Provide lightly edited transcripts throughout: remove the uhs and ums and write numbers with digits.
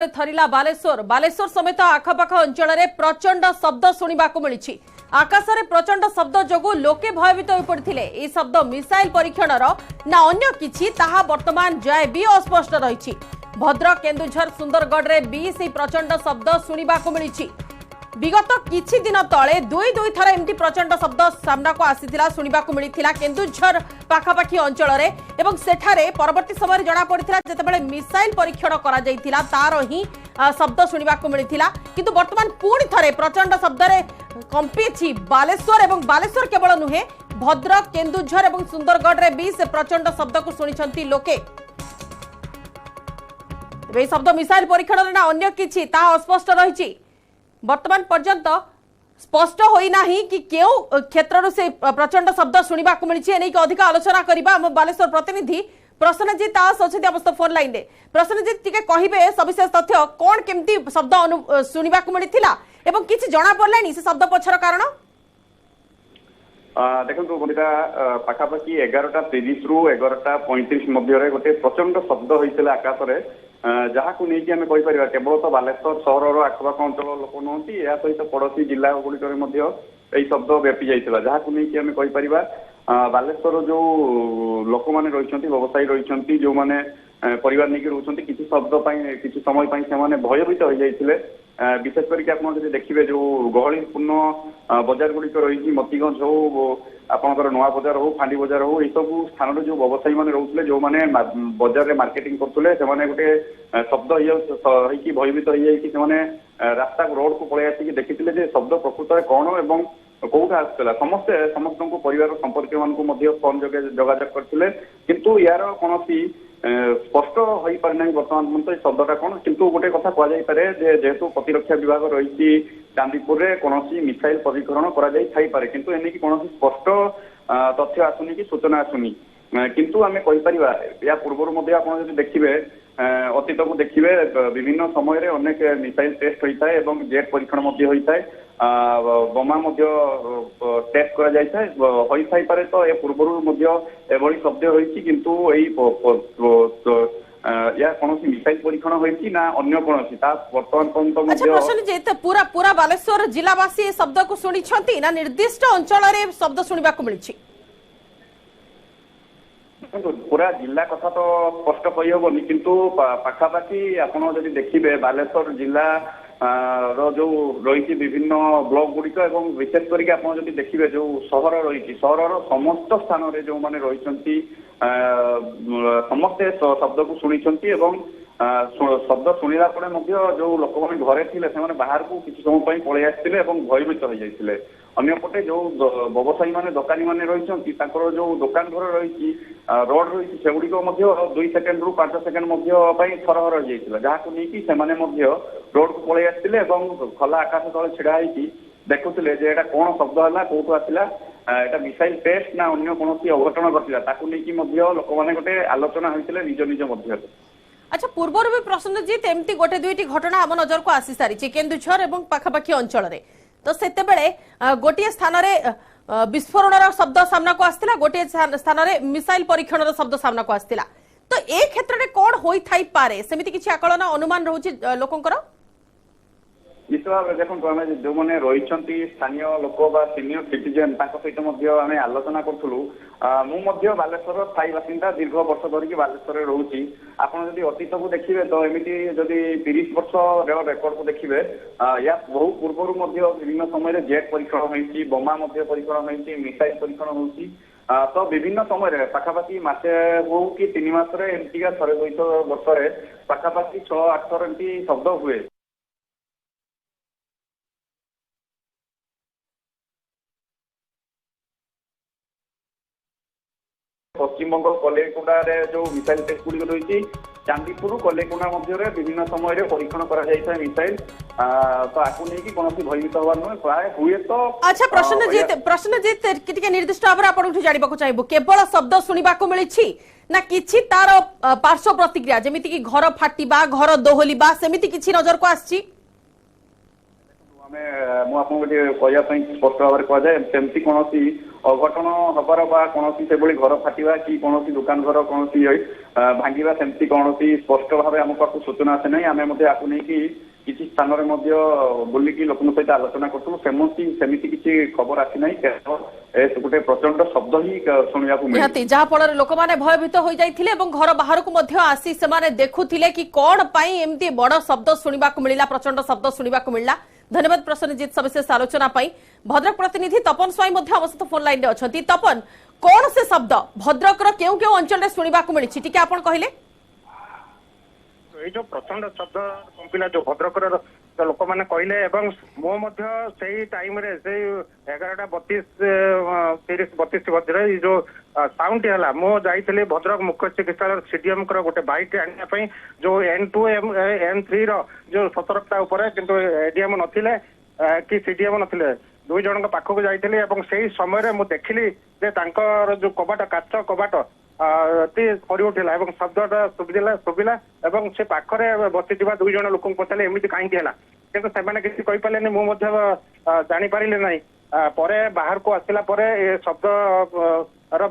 थरिला बालेश्वर समेत आखपाख अंचल में प्रचंड शब्द शुणा मिली। आकाश में प्रचंड शब्द जो लोके भयभीत हो पड़ते। यह शब्द मिसाइल परीक्षण ना अन्य किछि ताहा वर्तमान जाए भी अस्पष्ट रही। भद्रक केन्दुझर सुंदरगढ़ में भी से प्रचंड शब्द शुणा मिली। विगत किछि दिन तले दुई थर एमती प्रचंड शब्द सामना को आसीथिला शुणा मिलता केन्दुझर पाखापाखी अंचल में सेठारे परवर्ती समय जना पड़ता जितेबाला मिसाइल परीक्षण करा जाइथिला तार ही शब्द शुणा मिलता। किंतु वर्तमान पुणी थरे प्रचंड शब्द कंपी बालेश्वर और बालेश्वर केवल नुहे भद्रक केन्दुझर और सुंदरगढ़ में भी से प्रचंड शब्द को शुणी लोके। शब्द मिसाइल परीक्षण ना अन्य किछि ता अस्पष्ट रही। वर्तमान पर्यंत स्पष्ट होना कि क्यों क्षेत्र से प्रचंड शब्द शुणा मिली। नहीं अधिक आलोचना करबा हम बालेश्वर प्रतिनिधि प्रसन्नजीत दास अच्छे अवस्थ फोन लाइन रे। प्रसन्नजीत टिके कहिबे सविशेष तथ्य कौन केमती शब्द शुणा मिलता एवं किछि जना पड़लानी से शब्द पछर कारण। देखो बंटा पाखापाखि 11:30 रु 11:35 मध्य गोटे प्रचंड शब्द होता आकाश में जहाँ को लेकिन आम कहीपर केवल तो बालेश्वर सहर आखपाख अंचल लोक नुहति या सहित पड़ोशी जिला गुड़िक यही शब्द व्यापी जाता जहाँ को लेकिन आम कहीपर बालेश्वर जो लोक मैंने रही व्यवसायी रही जो मैंने परिवार नहीं रोचे किसी शब्द किसी समय से भयभीत हो जाते। विशेष करके आप देखिए जो गहलीपूर्ण बजार गुड़िक रही मतीगंज हो आपंकर नुआ बजार हो फांडी बजार हो यह सब स्थान जो व्यवसायी मैंने रोते जो मैंने बजार में मार्केटिंग करते गोटे शब्द हो भयभीत होने रास्ता रोड को पलि आसिक देखी शब्द प्रकृत कौन एवं कौटा आसाला समस्त को परिवार संपर्क मान फोन जोगाजोग करते किंतु यार कौन स्पष्ट हो पारे ना बर्तमान पर्यंत शब्दटा कौन। किंतु गोटे कथा कहपे जेहेतु प्रतिरक्षा विभाग रही चांदीपुर में कौन मिसाइल परीक्षण कर किंतु एने कौन स्पष्ट तथ्य आसुनी कि सूचना आसुनी। किंतु आम कहीपर या पूर्व आप देखिए अतीत को देखिए विभिन्न समय अनेक मिसाइल टेस्ट होता है और जेट परीक्षण होता है बोमा टेस्ट कर तो ए पूर्व एभली शब्द होती किंतु या कौन मिसाइल परीक्षण होती ना अन्य कौन वर्तमान पर्यटन पूरा पूरा बालेश्वर जिलावासी शब्द को शुणी ना निर्दिष्ट अंचल शब्द शुणा मिली। पूरा जिला कथा तो स्पष्ट कहीहबनी किंतु पाखापाखि आपड़ जब देखिए बालेश्वर जिला जो रही विभिन्न ब्लॉक गुड़िक विशेष करके आप देखिए जो सहर रही सहर समस्त स्थान में जो मैंने रही समस्ते शब्द को शुणी शब्द शुणा जो लोक मैंने घरे थे बाहर को किसी समय पलि आसते भयभीत हो जाते। अन्यपटे जो व्यवसायी मैंने दोकानी मैंने रही जो दुकान घर रही रोड रही से गुड़िक 2 सेकेंड रु 5 सेकेंड थरहर हो जाता जहाँ को लेकिन रोड को पलि आसते खोला आकाश तले छिड़ा देखुले कौन शब्द है कौटू आसला एटा मिसाइल टेस्ट ना अन्य कौन अघटन करता लोक मैंने गोटे आलोचना होते निज निज मध्य। अच्छा पूर्व भी प्रसन्नजीत एमती गोटे दुईटी घटना आम नजर को आसी सारी केन्दुझर और पाखापाखि अंचल तो सेते गोटे स्थान विस्फोरण शब्द सामना को आसला गोटे स्थान मिसाइल परीक्षण शब्द सामना को आसला तो ए क्षेत्र में कौन होई पारे सेमिति किछि आकलन अनुमान रोची लोकंकर। निश्चित भाव देखो आम जो मैंने रही स्थानीय लोक सीनियर सिटीजेन सहित आम आलोचना करूँ मुझे बालेश्वर स्थायी बासिंदा दीर्घ वर्ष धरिकी बालेश्वर रोची आपड़ जब अतीत को देखिए तो एमती जदि 30 वर्ष रेकर्ड को देखिए या बहु पूर्व विभिन्न समय जेट परीक्षण होती बोमा परीक्षण होती मिसाइल परीक्षण होती तो विभिन्न समय पाखापाखि मसे हो कि 3 मास एमतीका थे 200 वर्ष पाखापाखि 6-8 थर एमती शब्द हुए। पश्चिम बंग कलेकुंडा जो मिसाइल टेस्ट गुड़िक रही चांदीपुर कलेकुंडा विभिन्न समय परीक्षण कर मिसाइल तो आपको नहीं कौन भयभीत हवा नुहे प्राय हुए तो। अच्छा प्रश्नजीत निर्दिष्ट भाव आपको जानवा चाहिए केवल शब्द शुणा मिली ना किछि तार पार्श्व प्रतिक्रिया जमीती कि घर फाटिबा घर दोहलिबा सेमिति किछि नजर को आछि। ଆମେ ମୁଁ ଆପଣଙ୍କୁ ଟିକେ କହିବା ପାଇଁ ସ୍ପଷ୍ଟ ଭାବରେ କୁହାଯାଏ ସେମିତି କୌଣସି ଅଘଟଣ ହବାର ବା କୌଣସି ସେଭଳି ଘର ଫାଟିବା କି କୌଣସି ଦୋକାନ ଘର କୌଣସି ଭାଙ୍ଗିବା ସେମିତି କୌଣସି ସ୍ପଷ୍ଟ ଭାବେ ଆମ ପାଖକୁ ସୂଚନା ଆସେ ନାହିଁ। ଆମେ ମଧ୍ୟ ୟାକୁ ନେଇକି କିଛି ସ୍ଥାନରେ ମଧ୍ୟ ବୁଲିକି ଲୋକଙ୍କ ସହିତ ଆଲୋଚନା କରୁଛୁ ସେମିତି କିଛି ଖବର ଆସିନାହିଁ। କେବଳ ଗୋଟେ ପ୍ରଚଣ୍ଡ ଶବ୍ଦ ହିଁ ଶୁଣିବାକୁ ମିଳେ ନିହାତି ଯାହା ଫଳରେ ଲୋକମାନେ ଭୟଭୀତ ହୋଇଯାଇଥିଲେ ଏବଂ ଘର ବାହାରକୁ ମଧ୍ୟ ଆସି ସେମାନେ ଦେଖୁଥିଲେ କି କଣ ପାଇଁ ଏମିତି ବଡ ଶବ୍ଦ ଶୁଣିବାକୁ ମିଳିଲା, ପ୍ରଚଣ୍ଡ ଶବ୍ଦ ଶୁଣିବାକୁ ମିଳିଲା। धन्यवाद प्रसन्नजीत सविशेष आलोचना भद्रक प्रतिनिधि तपन स्वाई आम सहित फोन लाइन अच्छा। तपन कौन से शब्द भद्रक क्यों क्यों अंचल शुणा मिली टी आप कहले जो प्रचंड शब्द कंपिला जो भद्रक लोक मैंने कहले मो टाइम रे से 11:32 जो साउंड है मो जाइली भद्रक मुख्य चिकित्सालय सीडीएम गोटे बाइक आने जो N2 N3 जो सतर्कता उपर किंतु एडीएम नथिले कि सीडीएम नथिले दुई जन पाखक जाइली से समय मु देखिली जे तांकर जो कबाट काच कबाट थरी उठला शब्दटा शुभिला से पाखरे बसी दुई जन लोक पचारे एमती कहीं किंतु से किसी कहीपारे मुझे जापारे ना पर बाहर को आसला शब्द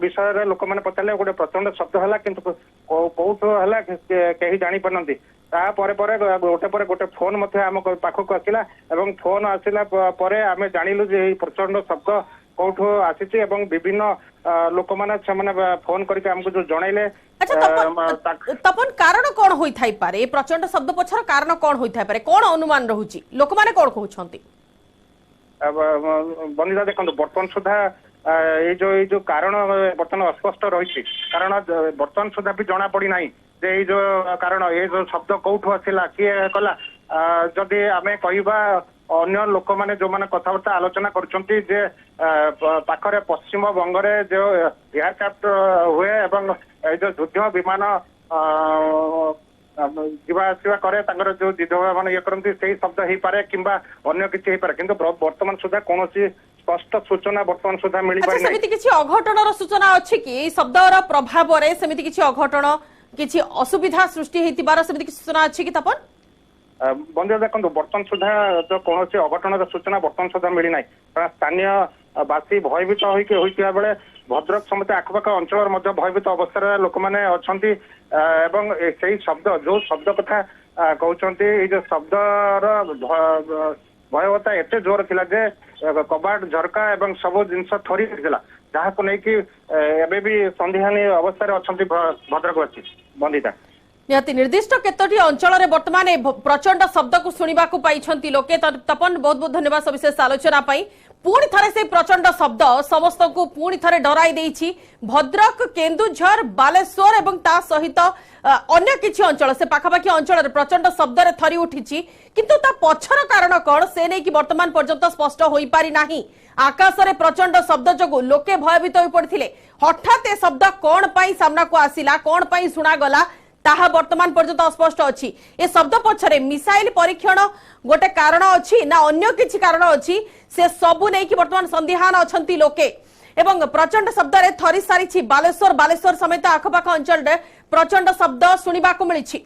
विषय लोक मैंने पचारे गोटे प्रचंड शब्द है किंतु कौट है कहीं जापारती गोटे गोटे फोन आम पाखक आसला फोन आसला आम जानिलु जे प्रचंड शब्द कौटू आसी विभिन्न लोक मैंने फोन करके हमको जो जनइले। तपन कारण कौन होई पारे प्रचंड शब्द पछर कारण कौन होई पारे कौन अनुमान रहुची लोक माने कौन कहउछंती बंदिता देखो बर्तमान सुधा ये जो कारण बर्तमान अस्पष्ट रही कारण बर्तमान सुधा भी जना पड़ी ना जे जो कारण ये जो शब्द कौटू आसला किए कला जदि आमे कहबा अन्य लोक मैंने जो मैंने कथबार्ता आलोचना करुछंती जे पाखरे पश्चिम बंगरे जो एयरक्राफ्ट हुए एवं जो युद्ध विमान जीवाआसवा करे जो युद्ध विमान ये करती से शब्द हो पारे किंबा अन्य किसी पारे किंतु वर्तमान सुधा कौन स्पष्ट सूचना वर्तमान सुधा मिल पारे सेमिति किछि अघटनर सूचना अछि कि शब्दर प्रभाव रे सेमिति किछि अघटन किछि असुविधा सृष्टि हेतिबार सेमिति किछि सूचना अछि कि तपन बंधु देखो बर्तमान सुधा जो कौन अघटन सूचना बर्तमान सुधा मिली ना कारण स्थानीय बासी भयभीत होता बेले भद्रक समेत आखपाख अंचल भयभीत अवस्था लोक मैंने अच्छा से शब्द जो शब्द कथा कहते जो शब्दर भयवता एत जोर थिला जे कबाट झरका एवं सब जिनस थरी थिला जहाँ को लेकिन भी संदिहानी अवस्था अच्छा भद्रकवासी बंदिता निहाती निर्दिष्ट केतोटी अंचल रे वर्तमान प्रचंड शब्द को सुनिबा को पाइछंती लोके। तपन बहुत बहुत धन्यवाद सविशेष आलोचना पाई। पुणी थरे से प्रचंड शब्द समस्त को पुणी थरे डराई देछि भद्रक केन्दुझर बालेश्वर एवं ता सहित अन्य किछि अंचल से पाखापाखि अंचल रे प्रचंड शब्द रे थरी उठिछि किंतु ता पछर कारण कोन से नै कि वर्तमान पर्यंत स्पष्ट होई पारि नाही। आकाश रे प्रचंड शब्द जगु लोके भयभीत होई पड़थिले हठात ए शब्द कोन पई सामना को आसिला कोन पई सुना गला ताहा वर्तमान पर्यंत अस्पष्ट अछि। ए शब्द पछरे मिसाइल परीक्षण गोटे कारण अछि ना अन्य किछि कारण अछि से सबु नै कि वर्तमान संदिहान अछंती लोके एवं प्रचंड शब्द रे थरी सारिछि बालेश्वर समेत आखपाख अंचल रे प्रचंड शब्द सुनिबा को मिलिछि।